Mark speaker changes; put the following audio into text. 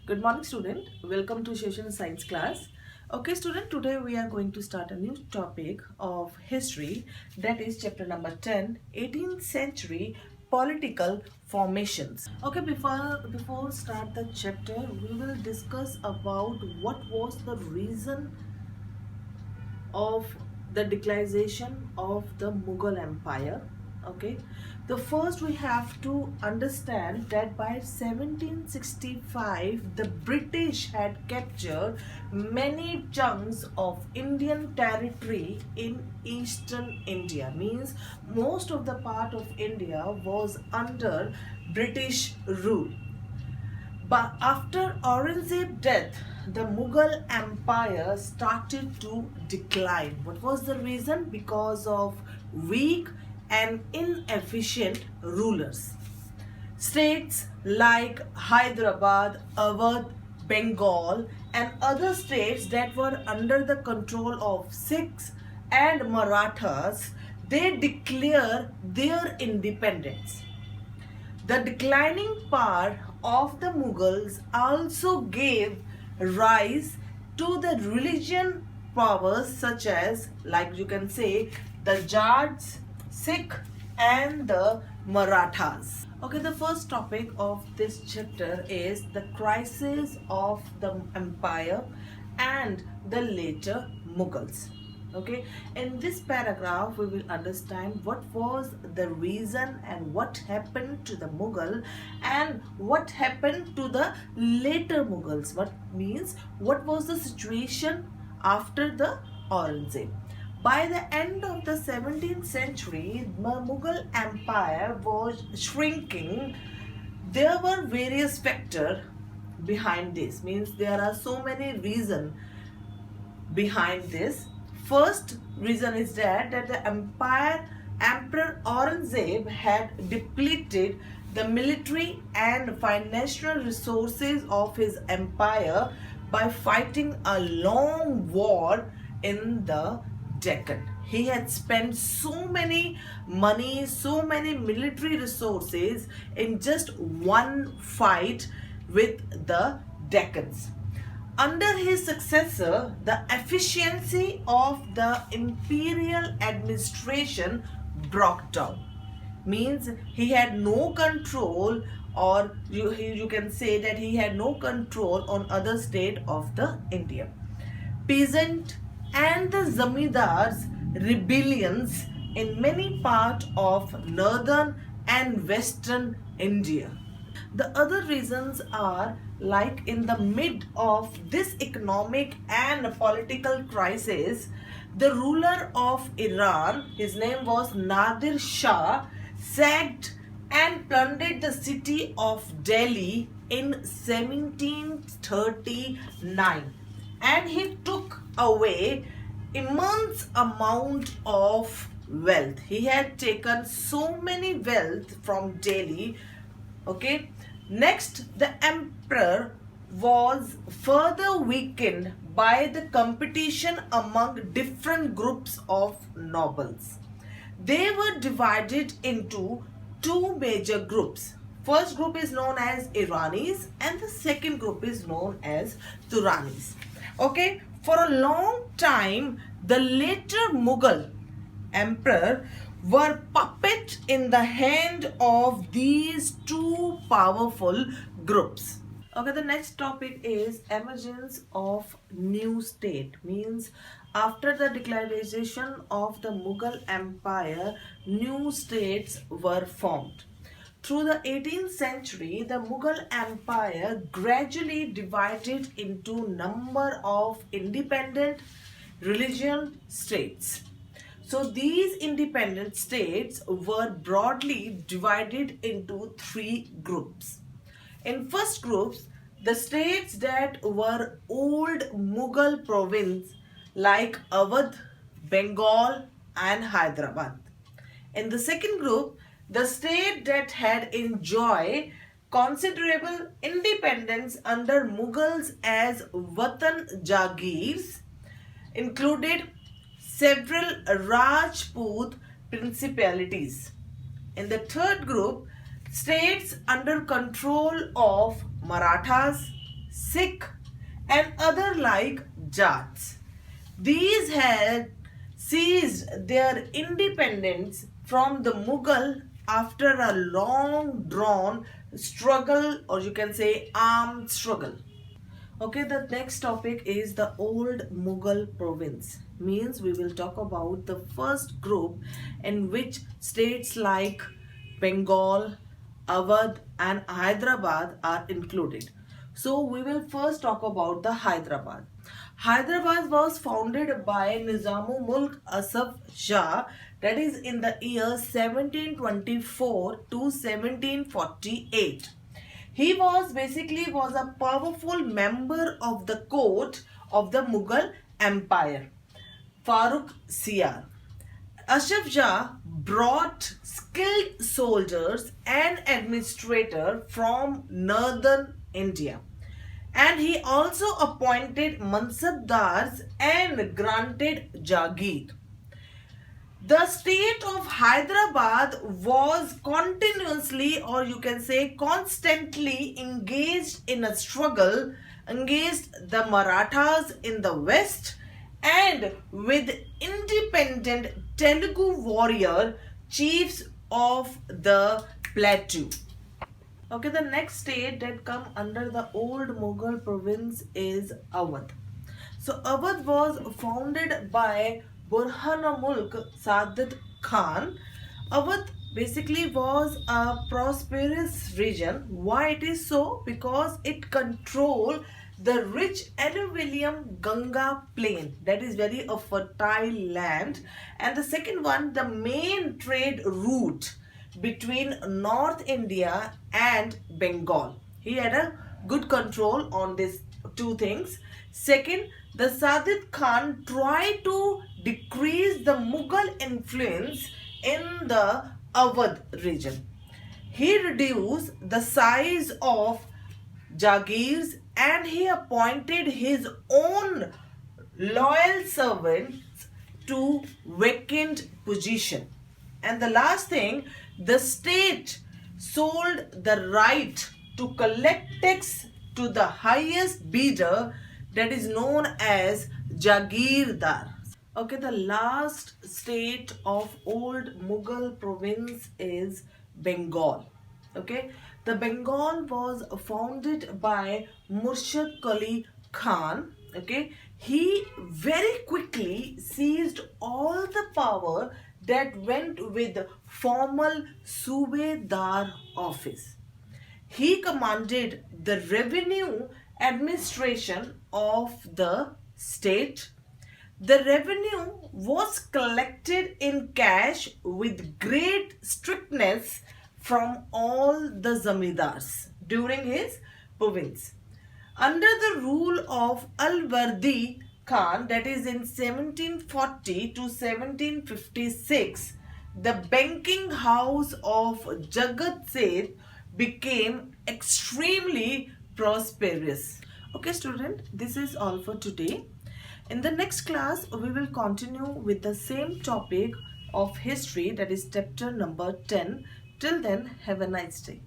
Speaker 1: Good morning, student. Welcome to Social Science class. Okay, student, today we are going to start a new topic of history, that is chapter number 10, 18th century political formations. Okay, before start the chapter, we will discuss about what was the reason of the declinization of the Mughal Empire. Okay, the first we have to understand that by 1765 the British had captured many chunks of Indian territory in eastern India. Means most of the part of India was under British rule. But after Aurangzeb's death, the Mughal Empire started to decline. What was the reason? Because of weak and inefficient rulers. States like Hyderabad, Awadh, Bengal, and other states that were under the control of Sikhs and Marathas, they declare their independence. The declining power of the Mughals also gave rise to the religion powers such as, like you can say, the Jats, Sikh, and the Marathas. Okay, the first topic of this chapter is the crisis of the empire and the later Mughals. Okay, in this paragraph we will understand what was the reason and what happened to the Mughal and what happened to the later Mughals. What means, what was the situation after the Aurangzeb. By the end of the 17th century, the Mughal Empire was shrinking. There were various factors behind this. Means there are so many reasons behind this. First reason is that the Emperor Aurangzeb had depleted the military and financial resources of his empire by fighting a long war in the Deccan. He had spent so many money, so many military resources in just one fight with the Deccans. Under his successor, the efficiency of the imperial administration broke down. Means he had no control, or you can say that he had no control on other state of the India. Peasant and the zamindars rebellions in many parts of northern and western India. The other reasons are, like in the mid of this economic and political crisis, the ruler of Iran, his name was Nadir Shah, sacked and plundered the city of Delhi in 1739, and he took away immense amount of wealth. He had taken so many wealth from Delhi. Okay, next the emperor was further weakened by the competition among different groups of nobles. They were divided into two major groups. First group is known as Iranis and the second group is known as Turanis. Okay, for a long time the later Mughal emperor were puppet in the hand of these two powerful groups. Okay, the next topic is emergence of new state. Means after the declaration of the Mughal Empire, new states were formed. Through the 18th century, the Mughal Empire gradually divided into number of independent religion states. So these independent states were broadly divided into three groups. In first groups, the states that were old Mughal province like Awadh, Bengal and Hyderabad. In the second group, the state that had enjoyed considerable independence under Mughals as Watan Jagirs included several Rajput principalities. In the third group, states under control of Marathas, Sikh and other like Jats. These had seized their independence from the Mughal after a long drawn struggle, or you can say armed struggle. Okay, the next topic is the old Mughal province. Means we will talk about the first group in which states like Bengal, Awadh and Hyderabad are included. So we will first talk about the Hyderabad. Hyderabad was founded by Nizamul Mulk Asaf Shah, that is in the year 1724 to 1748. He was a powerful member of the court of the Mughal Empire, Farooq Siyar. Ashraf Shah brought skilled soldiers and administrators from northern India, and he also appointed mansabdars and granted Jagir. The state of Hyderabad was continuously, or you can say constantly, engaged in a struggle against the Marathas in the west and with independent Telugu warrior chiefs of the plateau. Okay, the next state that come under the old Mughal province is Awadh. So Awadh was founded by Burhanul Sadat Khan. Awadh basically was a prosperous region. Why it is so? Because it controlled the rich alluvium Ganga plain, that is very a fertile land, and the second one, the main trade route between North India and Bengal. He had a good control on these two things. Second, the Sadid Khan tried to decrease the Mughal influence in the Awadh region. He reduced the size of Jagirs and he appointed his own loyal servants to vacant position. And the last thing, the state sold the right to collect tax to the highest bidder, that is known as Jagirdar. Okay, the last state of old Mughal province is Bengal. Okay, the Bengal was founded by Murshid Qali Khan. Okay, he very quickly seized all the power that went with formal Subedar office. He commanded the revenue administration of the state. The revenue was collected in cash with great strictness from all the zamindars during his province. Under the rule of Al-Wardi Khan, that is in 1740 to 1756, the banking house of Jagat Seth became extremely prosperous. Okay student, this is all for today. In the next class, we will continue with the same topic of history, that is chapter number 10. Till then, have a nice day.